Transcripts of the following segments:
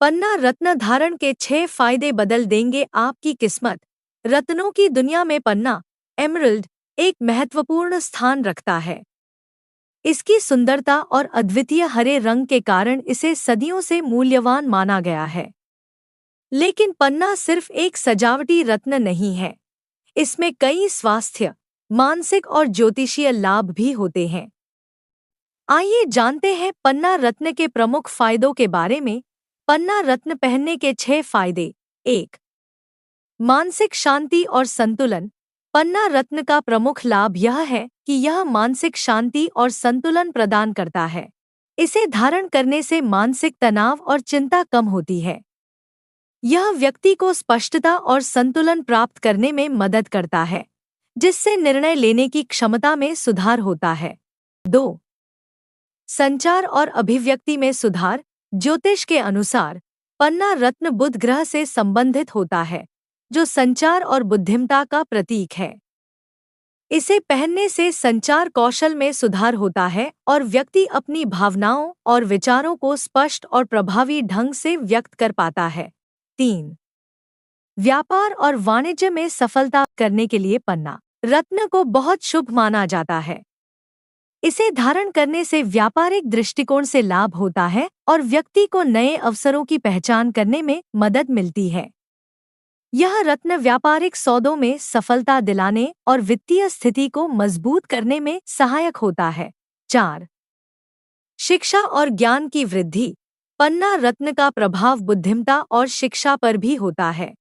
पन्ना रत्न धारण के 6 फायदे बदल देंगे आपकी किस्मत। रत्नों की दुनिया में पन्ना एमरल्ड एक महत्वपूर्ण स्थान रखता है। इसकी सुंदरता और अद्वितीय हरे रंग के कारण इसे सदियों से मूल्यवान माना गया है। लेकिन पन्ना सिर्फ एक सजावटी रत्न नहीं है। इसमें कई स्वास्थ्य, मानसिक और ज्योतिषीय लाभ भी होते हैं। आइए जानते हैं पन्ना रत्न के प्रमुख फायदों के बारे में। पन्ना रत्न पहनने के 6 फायदे। 1. मानसिक शांति और संतुलन। पन्ना रत्न का प्रमुख लाभ यह है कि यह मानसिक शांति और संतुलन प्रदान करता है। इसे धारण करने से मानसिक तनाव और चिंता कम होती है। यह व्यक्ति को स्पष्टता और संतुलन प्राप्त करने में मदद करता है, जिससे निर्णय लेने की क्षमता में सुधार होता है। 2. संचार और अभिव्यक्ति में सुधार। ज्योतिष के अनुसार पन्ना रत्न बुध ग्रह से संबंधित होता है, जो संचार और बुद्धिमत्ता का प्रतीक है। इसे पहनने से संचार कौशल में सुधार होता है और व्यक्ति अपनी भावनाओं और विचारों को स्पष्ट और प्रभावी ढंग से व्यक्त कर पाता है। 3. व्यापार और वाणिज्य में सफलता करने के लिए पन्ना रत्न को बहुत शुभ माना जाता है। इसे धारण करने से व्यापारिक दृष्टिकोण से लाभ होता है और व्यक्ति को नए अवसरों की पहचान करने में मदद मिलती है। यह रत्न व्यापारिक सौदों में सफलता दिलाने और वित्तीय स्थिति को मजबूत करने में सहायक होता है। 4. शिक्षा और ज्ञान की वृद्धि। पन्ना रत्न का प्रभाव बुद्धिमत्ता और शिक्षा पर भी होता है।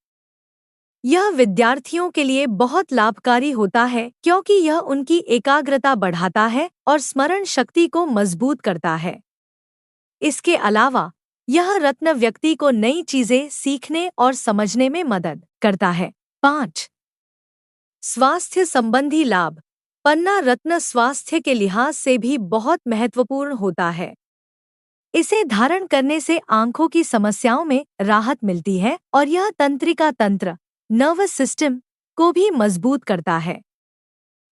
यह विद्यार्थियों के लिए बहुत लाभकारी होता है क्योंकि यह उनकी एकाग्रता बढ़ाता है और स्मरण शक्ति को मजबूत करता है। इसके अलावा यह रत्न व्यक्ति को नई चीजें सीखने और समझने में मदद करता है। 5. स्वास्थ्य संबंधी लाभ। पन्ना रत्न स्वास्थ्य के लिहाज से भी बहुत महत्वपूर्ण होता है। इसे धारण करने से आंखों की समस्याओं में राहत मिलती है और यह तंत्रिका तंत्र नर्वस सिस्टम को भी मजबूत करता है।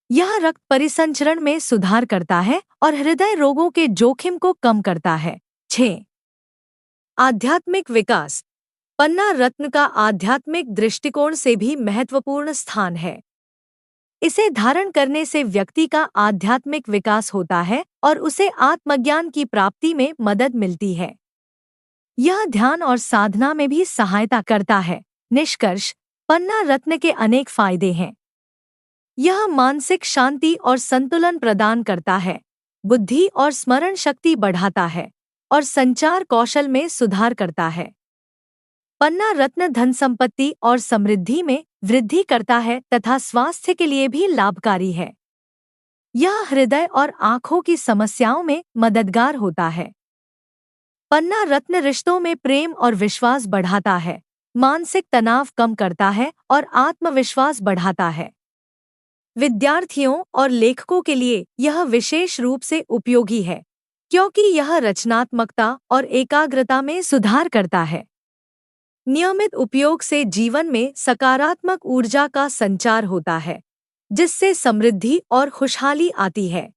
यह रक्त परिसंचरण में सुधार करता है और हृदय रोगों के जोखिम को कम करता है। 6. आध्यात्मिक विकास। पन्ना रत्न का आध्यात्मिक दृष्टिकोण से भी महत्वपूर्ण स्थान है। इसे धारण करने से व्यक्ति का आध्यात्मिक विकास होता है और उसे आत्मज्ञान की प्राप्ति में मदद मिलती है। यह ध्यान और साधना में भी सहायता करता है। निष्कर्ष, पन्ना रत्न के अनेक फायदे हैं। यह मानसिक शांति और संतुलन प्रदान करता है, बुद्धि और स्मरण शक्ति बढ़ाता है और संचार कौशल में सुधार करता है। पन्ना रत्न धन संपत्ति और समृद्धि में वृद्धि करता है तथा स्वास्थ्य के लिए भी लाभकारी है। यह हृदय और आंखों की समस्याओं में मददगार होता है। पन्ना रत्न रिश्तों में प्रेम और विश्वास बढ़ाता है, मानसिक तनाव कम करता है और आत्मविश्वास बढ़ाता है। विद्यार्थियों और लेखकों के लिए यह विशेष रूप से उपयोगी है क्योंकि यह रचनात्मकता और एकाग्रता में सुधार करता है। नियमित उपयोग से जीवन में सकारात्मक ऊर्जा का संचार होता है, जिससे समृद्धि और खुशहाली आती है।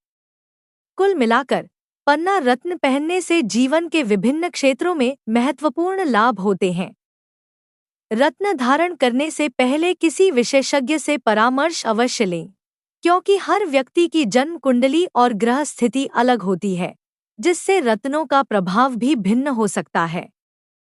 कुल मिलाकर पन्ना रत्न पहनने से जीवन के विभिन्न क्षेत्रों में महत्वपूर्ण लाभ होते हैं। रत्न धारण करने से पहले किसी विशेषज्ञ से परामर्श अवश्य लें, क्योंकि हर व्यक्ति की जन्म कुंडली और ग्रह स्थिति अलग होती है, जिससे रत्नों का प्रभाव भी भिन्न हो सकता है।